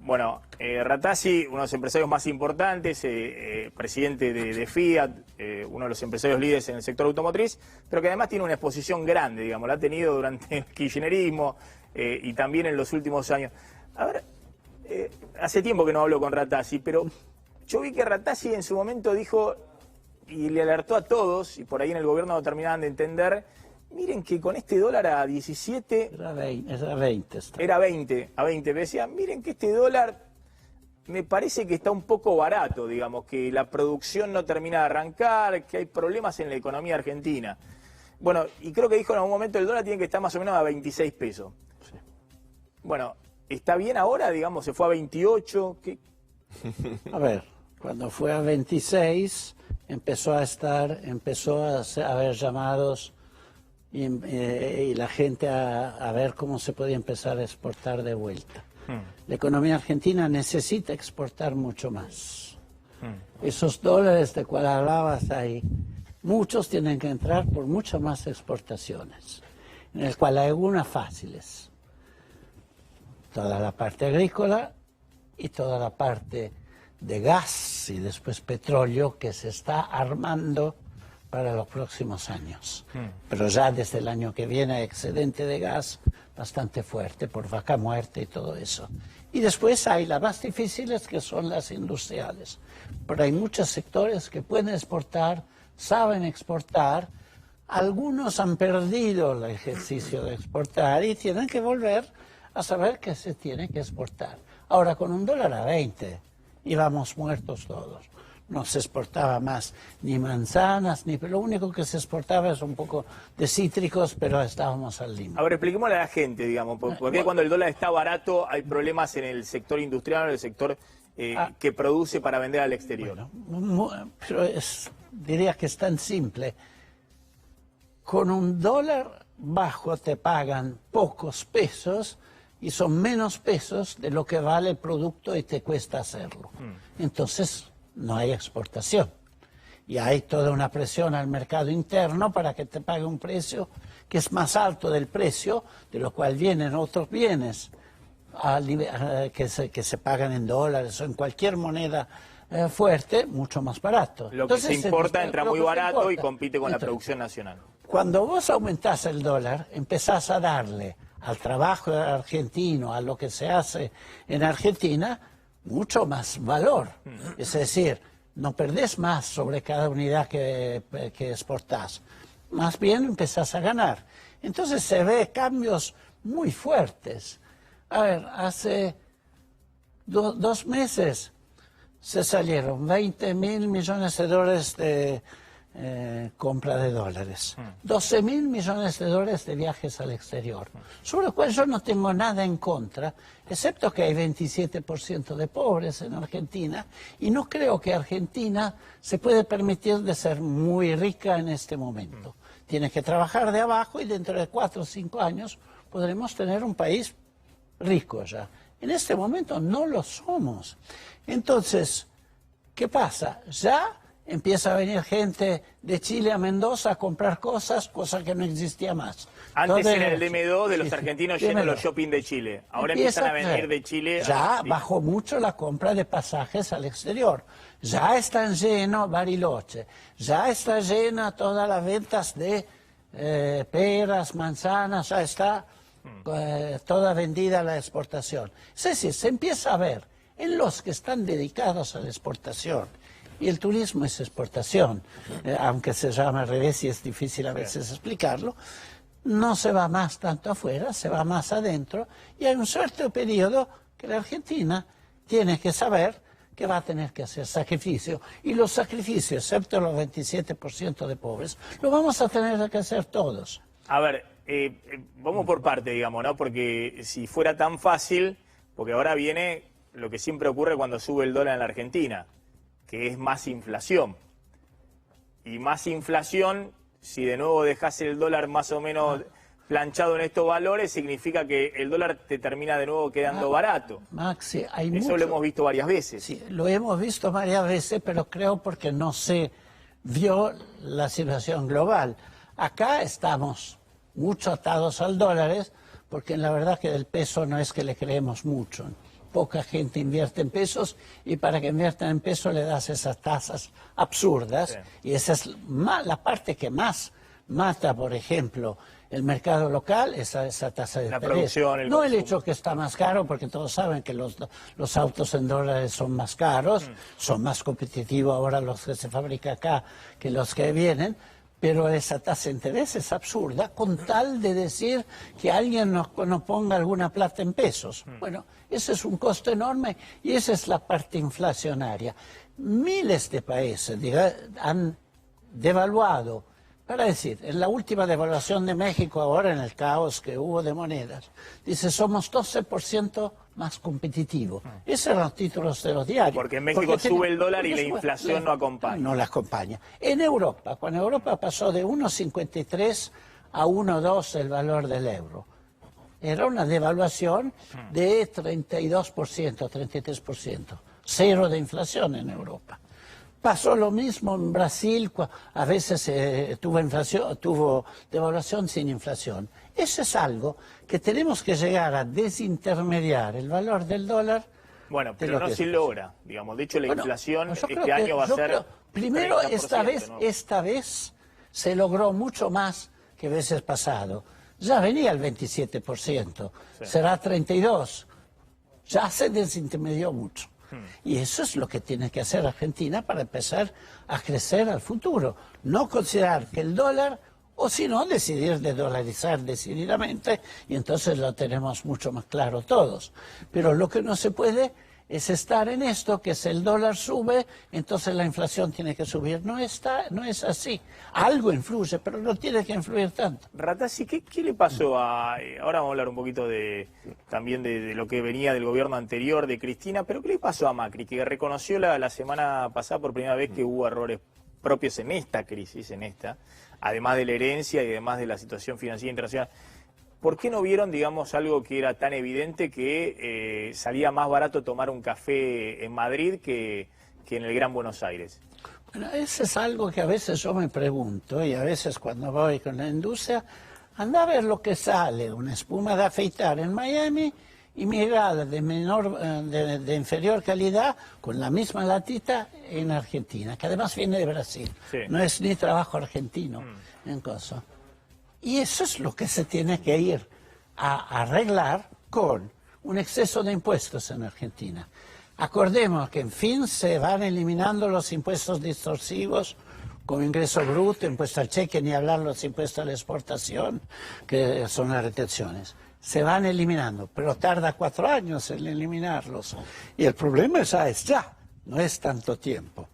Bueno, Rattasi, uno de los empresarios más importantes, presidente de Fiat, uno de los empresarios líderes en el sector automotriz, pero que además tiene una exposición grande, digamos, la ha tenido durante el kirchnerismo y también en los últimos años. A ver, hace tiempo que no hablo con Rattasi, pero yo vi que Rattasi en su momento dijo y le alertó a todos, y por ahí en el gobierno no terminaban de entender, miren que con este dólar a 17... Era 20. Era 20, a 20. Me decía, miren que este dólar me parece que está un poco barato, digamos, que la producción no termina de arrancar, que hay problemas en la economía argentina. Bueno, y creo que dijo en algún momento el dólar tiene que estar más o menos a 26 pesos. Sí. Bueno, ¿está bien ahora, digamos? ¿Se fue a 28? ¿Qué? A ver, cuando fue a 26 empezó a haber llamados y la gente a ver cómo se podía empezar a exportar de vuelta. La economía argentina necesita exportar mucho más. Esos dólares de cual hablabas ahí, muchos tienen que entrar por muchas más exportaciones, en el cual hay algunas fáciles. Toda la parte agrícola y toda la parte de gas y después petróleo que se está armando para los próximos años. Pero ya desde el año que viene hay excedente de gas bastante fuerte por Vaca Muerta y todo eso. Y después hay las más difíciles que son las industriales. Pero hay muchos sectores que pueden exportar, saben exportar. Algunos han perdido el ejercicio de exportar y tienen que volver a saber que se tiene que exportar. Ahora, con un dólar a 20 íbamos muertos todos. No se exportaba más ni manzanas, lo único que se exportaba es un poco de cítricos, pero estábamos al límite. A ver, expliquémosle a la gente, digamos, porque cuando el dólar está barato hay problemas en el sector industrial, en el sector que produce para vender al exterior. Bueno, pero diría que es tan simple. Con un dólar bajo te pagan pocos pesos y son menos pesos de lo que vale el producto y te cuesta hacerlo. Entonces no hay exportación. Y hay toda una presión al mercado interno para que te pague un precio que es más alto del precio de lo cual vienen otros bienes que se pagan en dólares o en cualquier moneda fuerte, mucho más barato. Lo que se importa entra muy barato y compite con la producción nacional. Cuando vos aumentás el dólar, empezás a darle al trabajo argentino, a lo que se hace en Argentina, mucho más valor. Es decir, no perdés más sobre cada unidad que exportás. Más bien empezás a ganar. Entonces se ve cambios muy fuertes. A ver, hace 2 meses se salieron 20.000 millones de dólares de compra de dólares, 12.000 millones de dólares de viajes al exterior, sobre lo cual yo no tengo nada en contra, excepto que hay 27% de pobres en Argentina, y no creo que Argentina se puede permitir de ser muy rica en este momento. Tiene que trabajar de abajo y dentro de 4 o 5 años podremos tener un país rico ya. En este momento no lo somos. Entonces, ¿qué pasa? Ya empieza a venir gente de Chile a Mendoza a comprar cosas que no existía más. Antes era el DM2 de los argentinos yendo a los shopping de Chile. Ahora empiezan a venir de Chile. Ya bajó mucho la compra de pasajes al exterior. Ya están llenos Bariloche. Ya está llena todas las ventas de peras, manzanas. Ya está toda vendida a la exportación. Es decir, se empieza a ver en los que están dedicados a la exportación. Y el turismo es exportación, aunque se llama al revés y es difícil a veces explicarlo. No se va más tanto afuera, se va más adentro. Y hay un cierto periodo que la Argentina tiene que saber que va a tener que hacer sacrificio. Y los sacrificios, excepto los 27% de pobres, lo vamos a tener que hacer todos. A ver, vamos por parte, digamos, ¿no? Porque si fuera tan fácil, porque ahora viene lo que siempre ocurre cuando sube el dólar en la Argentina, que es más inflación. Y más inflación, si de nuevo dejas el dólar más o menos planchado en estos valores, significa que el dólar te termina de nuevo quedando barato. Maxi, Eso lo hemos visto varias veces. Sí, lo hemos visto varias veces, pero creo porque no se vio la situación global. Acá estamos mucho atados al dólar, porque la verdad que del peso no es que le creemos mucho. poca gente invierte en pesos y para que inviertan en pesos le das esas tasas absurdas. Sí. Y esa es la parte que más mata, por ejemplo, el mercado local, esa tasa de interés. Producción, no el hecho que está más caro, porque todos saben que los autos en dólares son más caros, son más competitivos ahora los que se fabrican acá que los que vienen, pero esa tasa de interés es absurda, con tal de decir que alguien nos ponga alguna plata en pesos. Bueno, ese es un costo enorme y esa es la parte inflacionaria. Miles de países han devaluado. Para decir, en la última devaluación de México, ahora en el caos que hubo de monedas, dice, somos 12% más competitivos. Esos eran los títulos de los diarios. Porque en México sube el dólar y la inflación no acompaña. No la acompaña. En Europa, cuando Europa pasó de 1,53 a 1,2 el valor del euro, era una devaluación de 32%, 33%. Cero de inflación en Europa. Pasó lo mismo en Brasil, a veces tuvo devaluación sin inflación. Eso es algo que tenemos que llegar a desintermediar el valor del dólar. Bueno, pero no se logra, digamos. De hecho, la inflación este año va a ser... Primero, esta vez se logró mucho más que veces pasado. Ya venía el 27%, será 32%. Ya se desintermedió mucho. Y eso es lo que tiene que hacer Argentina para empezar a crecer al futuro. No considerar que el dólar, o si no, decidir de dolarizar decididamente, y entonces lo tenemos mucho más claro todos. Pero lo que no se puede es estar en esto, que si el dólar sube, entonces la inflación tiene que subir. No es así. Algo influye, pero no tiene que influir tanto. Ratazzi, ¿qué le pasó a... Ahora vamos a hablar un poquito también de lo que venía del gobierno anterior de Cristina, pero ¿qué le pasó a Macri? Que reconoció la semana pasada por primera vez que hubo errores propios en esta crisis, además de la herencia y además de la situación financiera internacional. ¿Por qué no vieron, digamos, algo que era tan evidente que salía más barato tomar un café en Madrid que en el Gran Buenos Aires? Bueno, eso es algo que a veces yo me pregunto, y a veces cuando voy con la industria, anda a ver lo que sale, una espuma de afeitar en Miami y mirada de inferior calidad con la misma latita en Argentina, que además viene de Brasil. Sí. No es ni trabajo argentino en cosa. Y eso es lo que se tiene que ir a arreglar con un exceso de impuestos en Argentina. Acordemos que, en fin, se van eliminando los impuestos distorsivos como ingreso bruto, impuesto al cheque, ni hablar los impuestos a la exportación, que son las retenciones. Se van eliminando, pero tarda 4 años en eliminarlos. Y el problema es ya, no es tanto tiempo.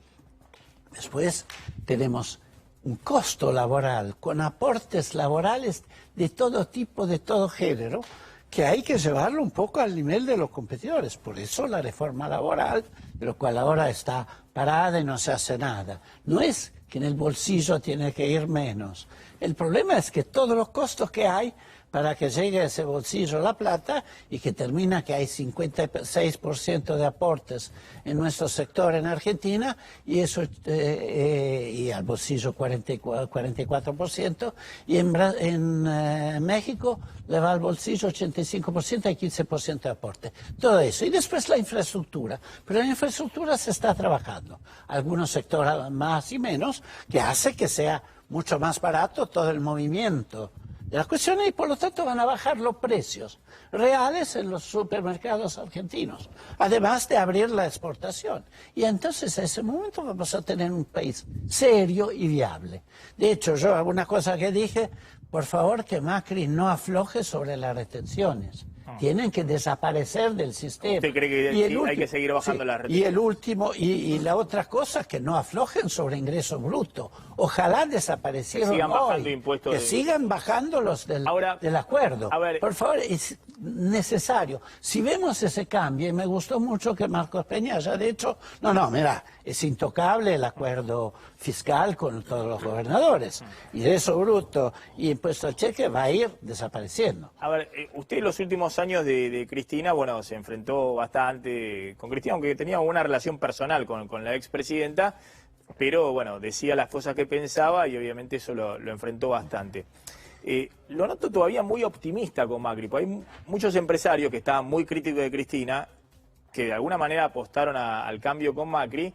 Después tenemos un costo laboral, con aportes laborales de todo tipo, de todo género, que hay que llevarlo un poco al nivel de los competidores. Por eso la reforma laboral, de lo cual ahora está parada y no se hace nada. No es que en el bolsillo tiene que ir menos. El problema es que todos los costos que hay para que llegue a ese bolsillo la plata y que termina que hay 56% de aportes en nuestro sector en Argentina y eso y al bolsillo 44% y en México le va al bolsillo 85% y 15% de aporte. Todo eso. Y después la infraestructura. Pero la infraestructura se está trabajando. Algunos sectores más y menos que hace que sea mucho más barato todo el movimiento de las cuestiones y por lo tanto van a bajar los precios reales en los supermercados argentinos, además de abrir la exportación. Y entonces a ese momento vamos a tener un país serio y viable. De hecho, yo alguna cosa que dije, por favor que Macri no afloje sobre las retenciones. Tienen que desaparecer del sistema. ¿Usted cree que hay que seguir bajando las retenciones? Y el último, y la otra cosa es que no aflojen sobre ingreso bruto. Ojalá desaparecieran que sigan hoy, bajando impuestos que sigan bajando los del acuerdo. Por favor, es necesario. Si vemos ese cambio, y me gustó mucho que Marcos Peña haya dicho, mira, es intocable el acuerdo fiscal con todos los gobernadores. Ingreso bruto y impuesto al cheque va a ir desapareciendo. A ver, usted en los últimos años de Cristina, bueno, se enfrentó bastante con Cristina, aunque tenía una relación personal con la expresidenta, pero bueno, decía las cosas que pensaba y obviamente eso lo enfrentó bastante. Lo noto todavía muy optimista con Macri, porque hay muchos empresarios que estaban muy críticos de Cristina que de alguna manera apostaron al cambio con Macri,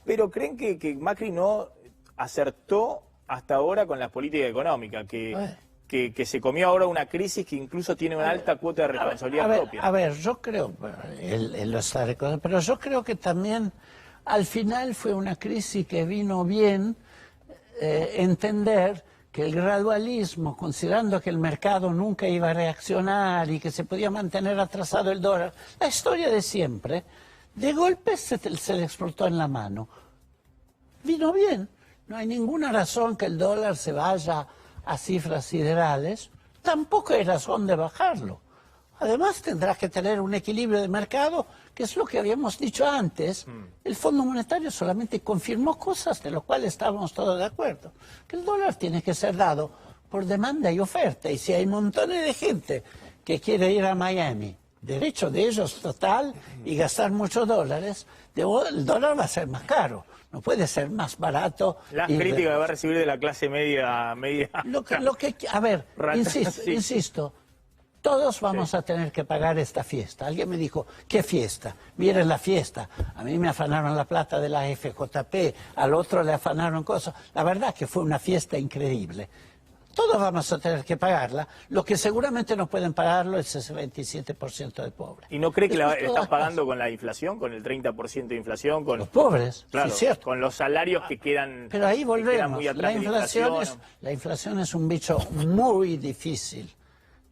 pero creen que Macri no acertó hasta ahora con la política económica, que se comió ahora una crisis que incluso tiene una alta cuota de responsabilidad propia. A ver, yo creo, él lo está recordando, pero yo creo que también al final fue una crisis que vino bien entender que el gradualismo, considerando que el mercado nunca iba a reaccionar y que se podía mantener atrasado el dólar, la historia de siempre, de golpe se le explotó en la mano. Vino bien, no hay ninguna razón que el dólar se vaya a cifras siderales, tampoco hay razón de bajarlo. Además tendrás que tener un equilibrio de mercado, que es lo que habíamos dicho antes. El Fondo Monetario solamente confirmó cosas de las cuales estábamos todos de acuerdo. Que el dólar tiene que ser dado por demanda y oferta. Y si hay montones de gente que quiere ir a Miami, derecho de ellos total, y gastar muchos dólares, el dólar va a ser más caro. No puede ser más barato. Las críticas que va a recibir de la clase media. A ver, insisto. Todos vamos a tener que pagar esta fiesta. Alguien me dijo, ¿qué fiesta? Miren la fiesta. A mí me afanaron la plata de la FJP, al otro le afanaron cosas. La verdad que fue una fiesta increíble. Todos vamos a tener que pagarla. Lo que seguramente no pueden pagarlo es ese 27% de pobres. ¿Y no cree que la están pagando con la inflación, con el 30% de inflación? Con los pobres, claro, sí, cierto. Con los salarios que quedan. Pero ahí volvemos. Muy atrás La inflación es un bicho muy difícil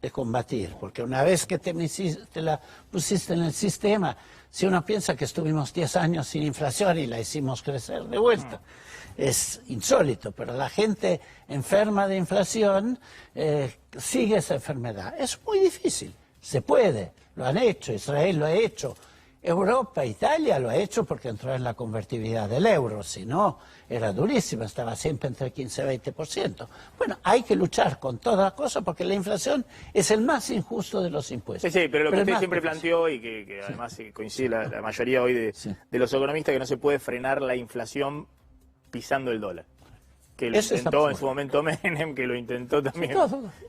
de combatir, porque una vez que te la pusiste en el sistema, si uno piensa que estuvimos 10 años sin inflación y la hicimos crecer de vuelta, es insólito, pero la gente enferma de inflación sigue esa enfermedad. Es muy difícil, se puede, lo han hecho, Israel lo ha hecho, Europa, Italia lo ha hecho porque entró en la convertibilidad del euro, si no, era durísima, estaba siempre entre 15 y 20%. Bueno, hay que luchar con toda cosa porque la inflación es el más injusto de los impuestos. Sí, pero lo que usted siempre planteó y que además coincide la mayoría hoy de los economistas, que no se puede frenar la inflación pisando el dólar. Que lo intentó en su momento Menem, que lo intentó también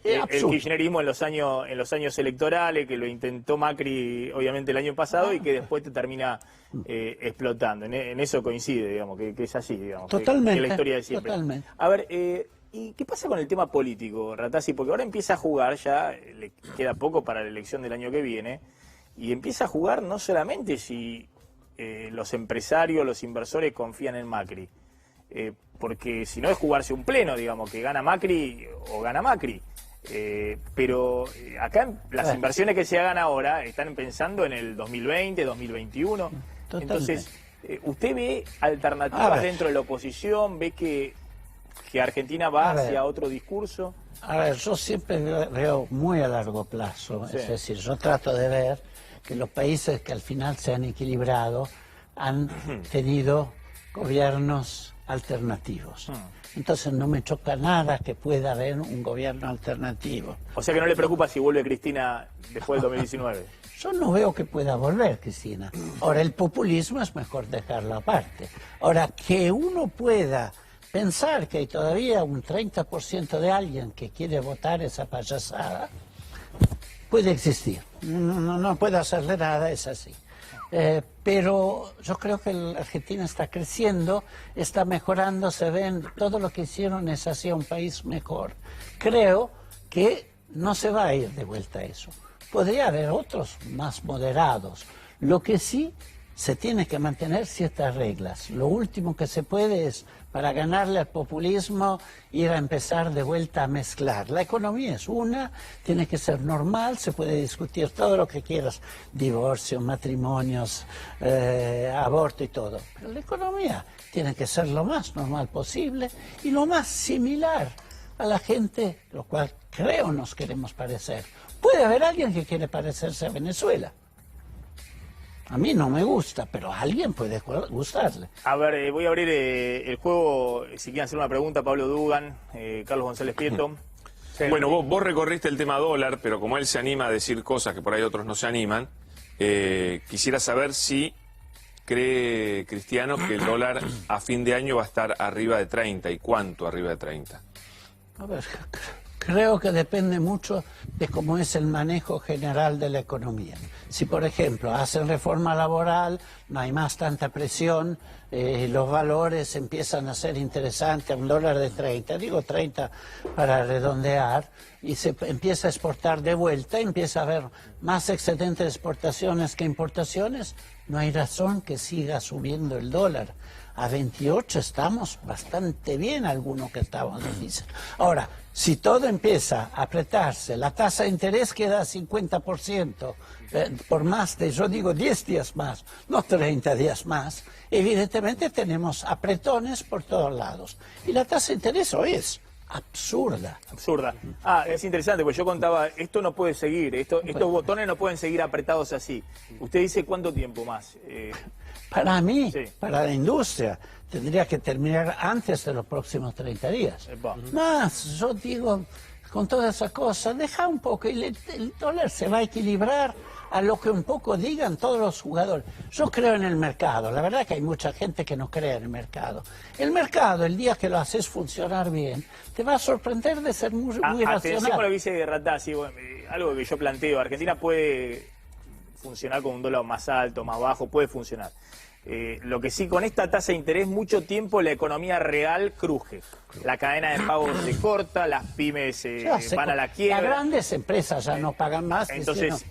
el kirchnerismo en los años electorales, que lo intentó Macri obviamente el año pasado y que después te termina explotando. En eso coincide, digamos, que es así, digamos. Totalmente. Que la historia de siempre. Totalmente. A ver, ¿y qué pasa con el tema político, Ratazzi? Porque ahora empieza a jugar, ya le queda poco para la elección del año que viene, y empieza a jugar no solamente si los empresarios, los inversores confían en Macri, porque si no es jugarse un pleno, digamos, que gana Macri o gana Macri. Pero acá las inversiones que se hagan ahora están pensando en el 2020, 2021. Totalmente. Entonces, ¿usted ve alternativas dentro de la oposición? ¿Ve que Argentina va hacia otro discurso? A ver, yo siempre veo muy a largo plazo. Sí. Es decir, yo trato de ver que los países que al final se han equilibrado han tenido gobiernos alternativos. Entonces no me choca nada que pueda haber un gobierno alternativo. O sea que no le preocupa si vuelve Cristina después del 2019. Yo no veo que pueda volver Cristina. Ahora, el populismo es mejor dejarlo aparte. Ahora, que uno pueda pensar que hay todavía un 30% de alguien que quiere votar esa payasada, puede existir. No puedo hacerle nada, es así. Pero yo creo que la Argentina está creciendo, está mejorando, se ven, todo lo que hicieron es hacia un país mejor. Creo que no se va a ir de vuelta a eso. Podría haber otros más moderados. Lo que sí, se tiene que mantener ciertas reglas. Lo último que se puede es, para ganarle al populismo, ir a empezar de vuelta a mezclar. La economía es una, tiene que ser normal, se puede discutir todo lo que quieras, divorcio, matrimonios, aborto y todo. Pero la economía tiene que ser lo más normal posible y lo más similar a la gente, lo cual creo nos queremos parecer. Puede haber alguien que quiere parecerse a Venezuela. A mí no me gusta, pero a alguien puede gustarle. A ver, voy a abrir el juego, si quieren hacer una pregunta, Pablo Dugan, Carlos González Prieto. Bueno, vos recorriste el tema dólar, pero como él se anima a decir cosas que por ahí otros no se animan, quisiera saber si cree Cristiano que el dólar a fin de año va a estar arriba de 30, y cuánto arriba de 30. A ver, Creo que depende mucho de cómo es el manejo general de la economía. Si, por ejemplo, hacen reforma laboral, no hay más tanta presión, los valores empiezan a ser interesantes, $1 de 30, digo 30 para redondear, y se empieza a exportar de vuelta, empieza a haber más excedentes de exportaciones que importaciones, no hay razón que siga subiendo el dólar. A 28 estamos bastante bien, algunos que estamos difíciles. Ahora, si todo empieza a apretarse, la tasa de interés queda a 50%, por más de, yo digo, 10 días más, no 30 días más, evidentemente tenemos apretones por todos lados. Y la tasa de interés hoy es absurda. Absurda. Es interesante, porque yo contaba, esto no puede seguir, estos botones no pueden seguir apretados así. Usted dice, ¿cuánto tiempo más? Para mí, sí, para la industria, tendría que terminar antes de los próximos 30 días. Más, yo digo, con toda esa cosa, deja un poco, y el dólar se va a equilibrar a lo que un poco digan todos los jugadores. Yo creo en el mercado, la verdad que hay mucha gente que no cree en el mercado. El mercado, el día que lo haces funcionar bien, te va a sorprender de ser muy racional. Atención con lo que dice Ratazzi, algo que yo planteo, Argentina puede funcionar con un dólar más alto, más bajo, puede funcionar. Lo que sí, con esta tasa de interés, mucho tiempo la economía real cruje. La cadena de pagos se corta, las pymes van a la quiebra. Las grandes empresas ya no pagan más. Entonces,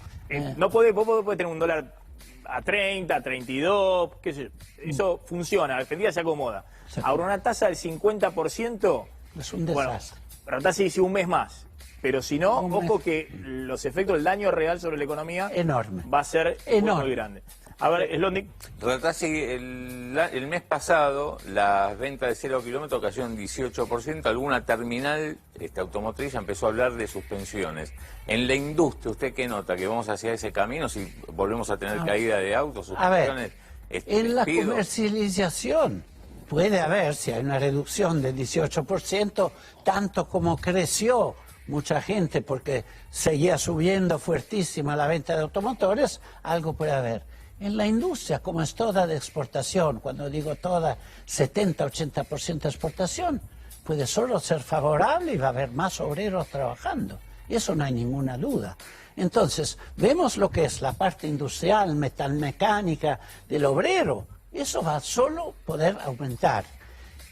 vos podés tener un dólar a 30, a 32, qué sé yo. Eso funciona, Argentina se acomoda. Ahora, una tasa del 50%... es un desastre. Bueno, Ratazzi dice un mes más. Pero si no, ojo que los efectos, el daño real sobre la economía enorme, va a ser muy grande. A ver, Slotnick. Ratazzi, el mes pasado las ventas de 0 kilómetros cayeron 18%, alguna terminal automotriz ya empezó a hablar de suspensiones. En la industria, ¿usted qué nota? ¿Que vamos hacia ese camino si volvemos a tener caída de autos, suspensiones? A ver, en la comercialización puede haber, si hay una reducción del 18%, tanto como creció mucha gente porque seguía subiendo fuertísima la venta de automotores, algo puede haber. En la industria, como es toda de exportación, cuando digo toda, 70-80% de exportación, puede solo ser favorable y va a haber más obreros trabajando. Eso no hay ninguna duda. Entonces, vemos lo que es la parte industrial, metalmecánica del obrero. Eso va a solo poder aumentar.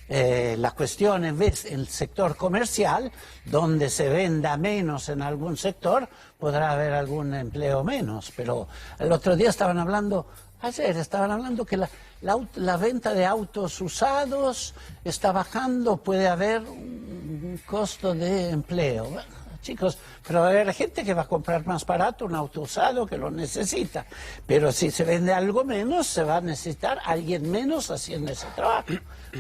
La cuestión en vez en el sector comercial, donde se venda menos en algún sector, podrá haber algún empleo menos. Pero el otro día ayer estaban hablando que la venta de autos usados está bajando, puede haber un costo de empleo. Bueno, chicos, pero va a haber gente que va a comprar más barato un auto usado que lo necesita. Pero si se vende algo menos, se va a necesitar alguien menos haciendo ese trabajo.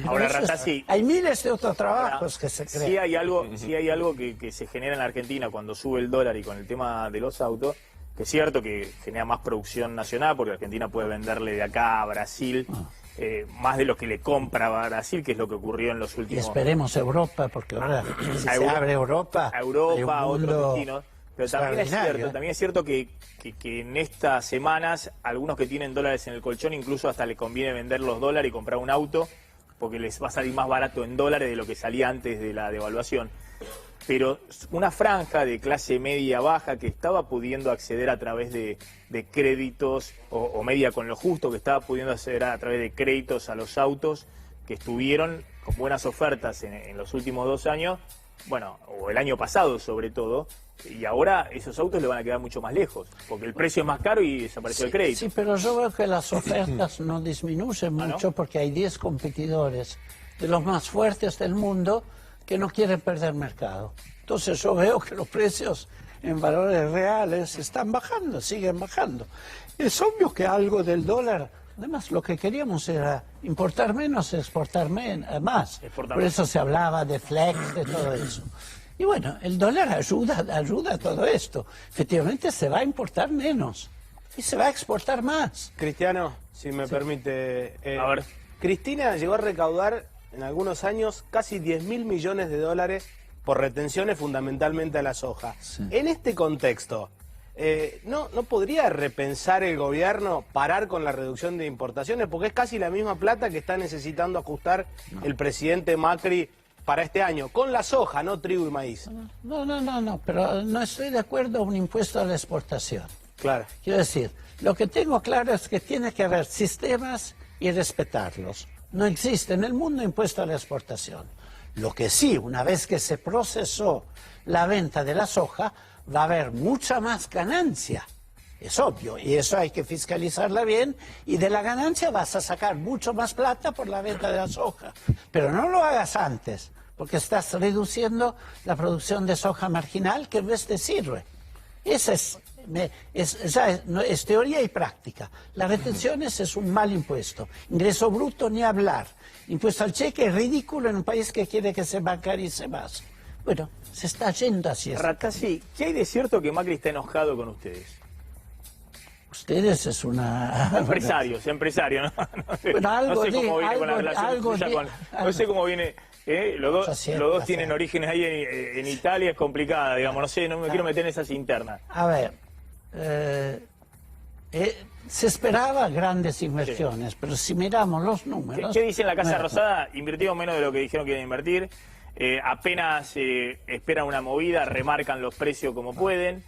Ahora, Ratazzi, hay miles de otros trabajos que se crean. Sí hay algo que se genera en la Argentina cuando sube el dólar y con el tema de los autos, que es cierto que genera más producción nacional, porque Argentina puede venderle de acá a Brasil más de lo que le compra a Brasil, que es lo que ocurrió en los últimos... Y esperemos Europa, porque ahora si se abre Europa... A Europa, a otros destinos. Pero también es cierto que en estas semanas, algunos que tienen dólares en el colchón, incluso hasta les conviene vender los dólares y comprar un auto, porque les va a salir más barato en dólares de lo que salía antes de la devaluación. Pero una franja de clase media-baja que estaba pudiendo acceder a través de créditos, o media con lo justo, que estaba pudiendo acceder a través de créditos a los autos, que estuvieron con buenas ofertas en los últimos 2 años, bueno, o el año pasado sobre todo, y ahora esos autos le van a quedar mucho más lejos, porque el precio es más caro y desapareció el crédito. Sí, pero yo veo que las ofertas no disminuyen mucho, ¿no? Porque hay 10 competidores de los más fuertes del mundo que no quieren perder mercado. Entonces yo veo que los precios en valores reales están bajando, siguen bajando. Es obvio que algo del dólar, además lo que queríamos era importar menos, exportar más. Por eso se hablaba de flex, de todo eso. Y bueno, el dólar ayuda a todo esto. Efectivamente se va a importar menos y se va a exportar más. Cristiano, si me permite. A ver. Cristina llegó a recaudar en algunos años casi 10.000 millones de dólares por retenciones fundamentalmente a la soja. Sí. En este contexto, ¿no podría repensar el gobierno parar con la reducción de importaciones? Porque es casi la misma plata que está necesitando ajustar el presidente Macri para este año, con la soja, no trigo y maíz. No, pero no estoy de acuerdo a un impuesto a la exportación. Claro. Quiero decir, lo que tengo claro es que tiene que haber sistemas y respetarlos. No existe en el mundo impuesto a la exportación. Lo que sí, una vez que se procesó la venta de la soja, va a haber mucha más ganancia. Es obvio, y eso hay que fiscalizarla bien, y de la ganancia vas a sacar mucho más plata por la venta de la soja. Pero no lo hagas antes, porque estás reduciendo la producción de soja marginal que en vez te sirve. Esa es teoría y práctica. Las retenciones es un mal impuesto. Ingreso bruto ni hablar. Impuesto al cheque es ridículo en un país que quiere que se bancarice más. Bueno, se está yendo así. Ratazzi, ¿qué hay de cierto que Macri está enojado con ustedes? Ustedes es una... Empresarios, ¿no? Bueno, no sé cómo viene con la relación suya con... No sé cómo viene... Los dos tienen orígenes ahí en Italia, es complicada, digamos, no sé, no me quiero meter en esas internas. A ver, se esperaba grandes inversiones, pero si miramos los números... ¿Qué dice en la Casa Rosada? Invirtieron menos de lo que dijeron que iban a invertir. Apenas esperan una movida, remarcan los precios como pueden,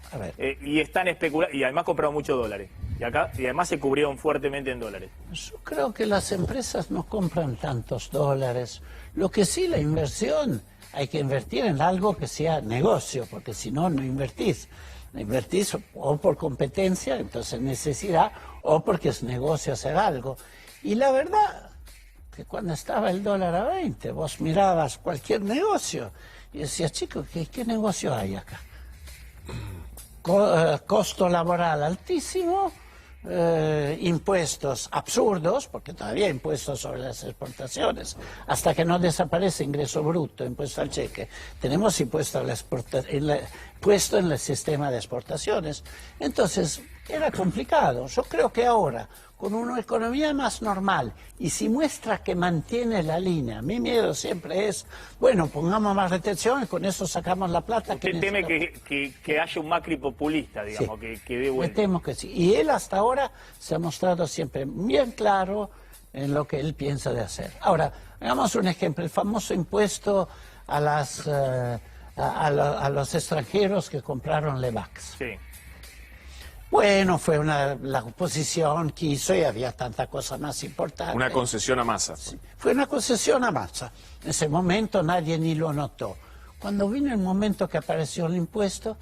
y están especulando, y además compraron muchos dólares, y además se cubrieron fuertemente en dólares. Yo creo que las empresas no compran tantos dólares. Lo que sí, la inversión, hay que invertir en algo que sea negocio, porque si no, no invertís. Invertís o por competencia, entonces necesidad, o porque es negocio hacer algo. Y la verdad... que cuando estaba el dólar a 20, vos mirabas cualquier negocio y decías, chicos, ¿qué negocio hay acá? Costo laboral altísimo, impuestos absurdos, porque todavía hay impuestos sobre las exportaciones, hasta que no desaparece ingreso bruto, impuesto al cheque, tenemos impuesto puesto en el sistema de exportaciones. Entonces, era complicado. Yo creo que ahora, con una economía más normal, y si muestra que mantiene la línea, mi miedo siempre es, bueno, pongamos más retención y con eso sacamos la plata. Usted teme que haya un Macri populista, digamos, sí, que dé vuelta. Me temo que sí. Y él hasta ahora se ha mostrado siempre bien claro en lo que él piensa de hacer. Ahora, hagamos un ejemplo, el famoso impuesto a los extranjeros que compraron Levax. Sí. Bueno, fue la oposición quiso y había tanta cosa más importante. Una concesión a Massa. Sí, fue una concesión a Massa. En ese momento nadie ni lo notó. Cuando vino el momento que apareció el impuesto,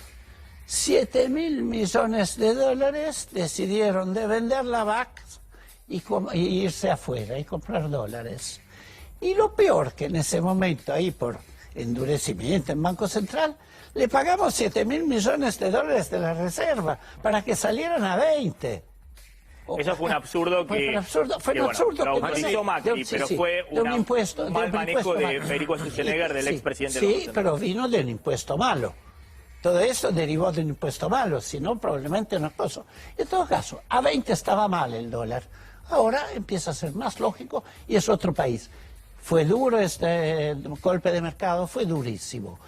7.000 millones de dólares decidieron de vender la VAX y irse afuera y comprar dólares. Y lo peor que en ese momento, ahí por endurecimiento en Banco Central, le pagamos 7.000 millones de dólares de la reserva para que salieran a 20. Eso fue un absurdo que... Fue un absurdo. Lo autorizó Macri, pero fue un mal manejo de Federico Sturzenegger, del expresidente del Banco Sí, Central. pero vino del impuesto malo. Todo eso derivó del impuesto malo, si no, probablemente no es cosa. En todo caso, a 20 estaba mal el dólar. Ahora empieza a ser más lógico y es otro país. Fue duro este golpe de mercado, fue durísimo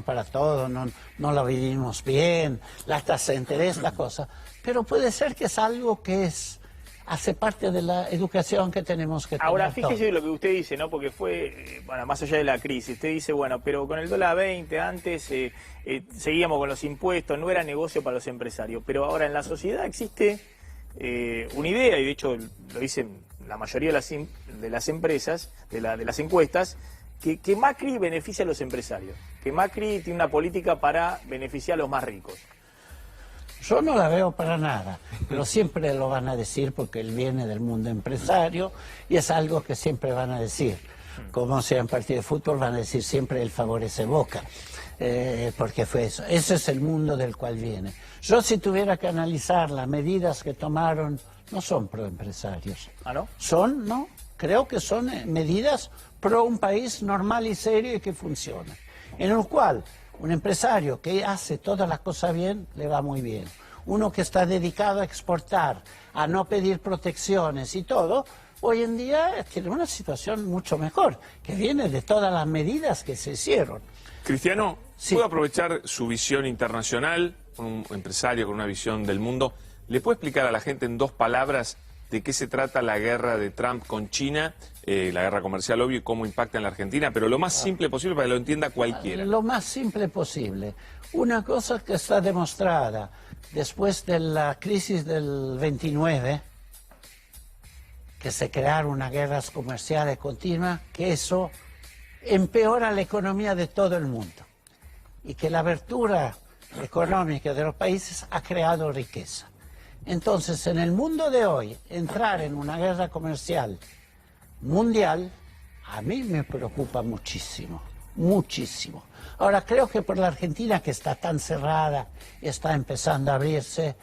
para todos, no lo vivimos bien, la tasa de interés, la cosa, pero puede ser que es algo que hace parte de la educación que tenemos que tener. Ahora, fíjese lo que usted dice, ¿no? Porque fue, bueno, más allá de la crisis, usted dice, bueno, pero con el dólar 20 antes seguíamos con los impuestos, no era negocio para los empresarios, pero ahora en la sociedad existe una idea, y de hecho lo dicen la mayoría de las empresas, de las encuestas, que Macri beneficia a los empresarios, que Macri tiene una política para beneficiar a los más ricos. Yo no la veo para nada, pero siempre lo van a decir porque él viene del mundo empresario y es algo que siempre van a decir. Como sea en partido de fútbol, van a decir siempre él favorece Boca, porque fue eso. Ese es el mundo del cual viene. Yo si tuviera que analizar las medidas que tomaron, no son proempresarios. ¿Ah, no? Creo que son medidas pro un país normal y serio y que funciona. En el cual un empresario que hace todas las cosas bien, le va muy bien. Uno que está dedicado a exportar, a no pedir protecciones y todo, hoy en día tiene una situación mucho mejor, que viene de todas las medidas que se hicieron. Cristiano, Sí. ¿puedo aprovechar su visión internacional, un empresario con una visión del mundo? ¿Le puede explicar a la gente en 2 palabras de qué se trata la guerra de Trump con China, la guerra comercial, obvio, y cómo impacta en la Argentina, pero lo más simple posible para que lo entienda cualquiera. Lo más simple posible. Una cosa que está demostrada después de la crisis del 29, que se crearon unas guerras comerciales continuas, que eso empeora la economía de todo el mundo y que la abertura económica de los países ha creado riqueza. Entonces, en el mundo de hoy, entrar en una guerra comercial mundial, a mí me preocupa muchísimo, muchísimo. Ahora, creo que por la Argentina, que está tan cerrada y está empezando a abrirse,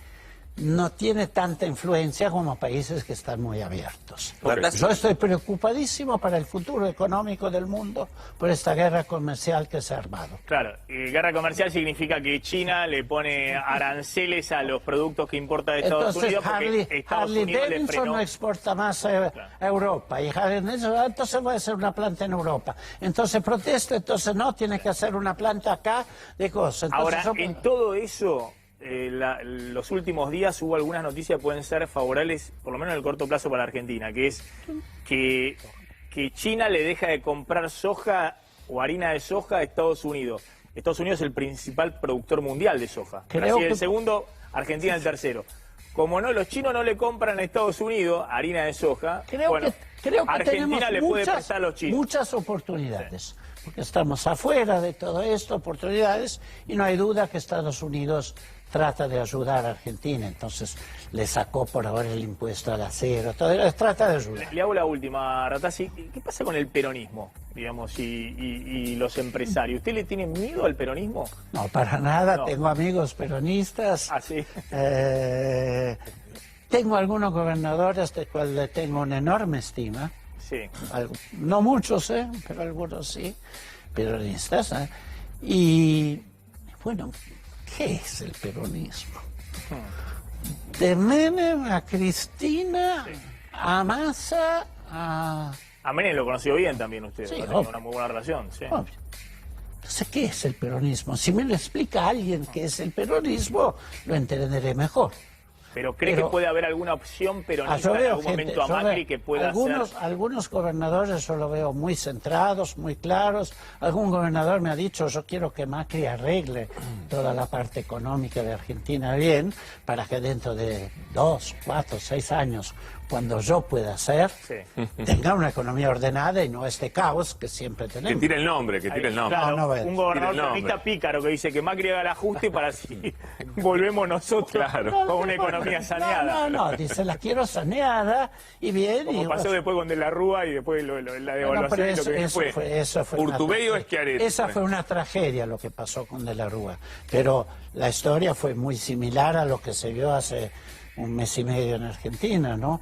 no tiene tanta influencia como países que están muy abiertos. Yo estoy preocupadísimo para el futuro económico del mundo por esta guerra comercial que se ha armado. Claro, guerra comercial significa que China le pone aranceles a los productos que importa de Estados Unidos porque Estados Harley Unidos le Davidson frenó. no exporta más a Europa y Harley Davidson, entonces voy a hacer una planta en Europa. Entonces protesta, entonces no, tiene que hacer una planta acá de cosas. Entonces, Ahora, en todo eso, los últimos días hubo algunas noticias que pueden ser favorables, por lo menos en el corto plazo para Argentina, que es que China le deja de comprar soja o harina de soja a Estados Unidos. Estados Unidos es el principal productor mundial de soja. Brasil el segundo, Argentina el tercero. Como no, los chinos no le compran a Estados Unidos harina de soja, creo que Argentina le puede muchas, prestar a los chinos. muchas oportunidades, porque estamos afuera de todo esto, oportunidades, y no hay duda que Estados Unidos trata de ayudar a Argentina, entonces le sacó por ahora el impuesto al acero, trata de ayudar. Le hago la última, Ratazzi. ¿Qué pasa con el peronismo, digamos, y los empresarios? ¿Usted le tiene miedo al peronismo? No, para nada, No. tengo amigos peronistas. Ah, sí. Tengo algunos gobernadores de cuales le tengo una enorme estima. Sí. No muchos, pero algunos sí, peronistas. Y bueno, ¿qué es el peronismo? De Menem a Cristina, a Massa, a... A Menem lo conoció bien también usted, Sí, ha tenido obvio. una muy buena relación. Sí. Obvio. Entonces, ¿qué es el peronismo? Si me lo explica alguien qué es el peronismo, lo entenderé mejor. Pero ¿cree que puede haber alguna opción peronista yo en veo algún momento a yo Macri veo que pueda hacer? Algunos gobernadores yo lo veo muy centrados, muy claros. Algún gobernador me ha dicho, yo quiero que Macri arregle toda la parte económica de Argentina bien, para que dentro de 2, 4, 6 años, cuando yo pueda hacer, Sí. tenga una economía ordenada y no este caos que siempre Que tenemos. tire el nombre, que tire el nombre. Claro, No, no, un gobernador tire el nombre. peronista pícaro que dice que Macri haga el ajuste para así volvemos nosotros Claro. con una economía saneada. No, dice, la quiero saneada y bien. Como y, pasó después con De la Rúa y después la Bueno, devaluación pero y lo que fue. eso fue una Urtubey o tragedia. Schiaretti, Esa fue. fue una tragedia lo que pasó con De la Rúa. Pero la historia fue muy similar a lo que se vio hace un mes y medio en Argentina, ¿no?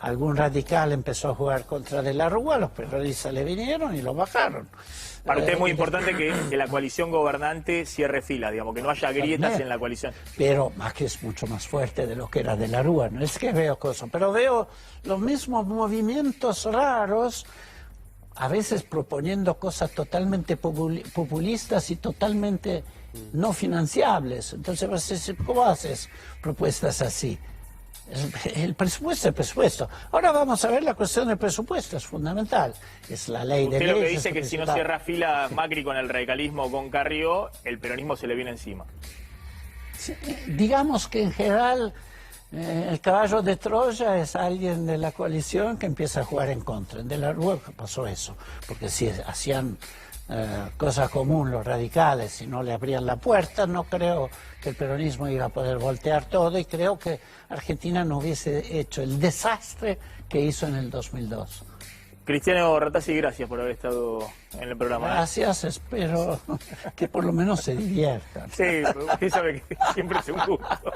Algún radical empezó a jugar contra De la Rúa, los peronistas le vinieron y lo bajaron. Para usted es muy importante que la coalición gobernante cierre filas, digamos, que no haya grietas en la coalición. Pero Macri es mucho más fuerte de lo que era De la Rúa, no es que veo cosas, pero veo los mismos movimientos raros, a veces proponiendo cosas totalmente populistas y totalmente no financiables. Entonces, vas a decir, ¿cómo haces propuestas así? El presupuesto es el presupuesto. Ahora vamos a ver la cuestión del presupuesto, es fundamental. Es la ley de Usted leyes. lo que dice es que si no principal. cierra filas Macri con el radicalismo o con Carrió, el peronismo se le viene encima. Digamos que en general el caballo de Troya es alguien de la coalición que empieza a jugar en contra. En De la Rúa pasó eso, porque si hacían cosa común los radicales, si no le abrían la puerta, no creo que el peronismo iba a poder voltear todo y creo que Argentina no hubiese hecho el desastre que hizo en el 2002. Cristiano Ratazzi, gracias por haber estado en el programa. Gracias, espero que por lo menos se diviertan. Sí, usted sabe que siempre es un gusto.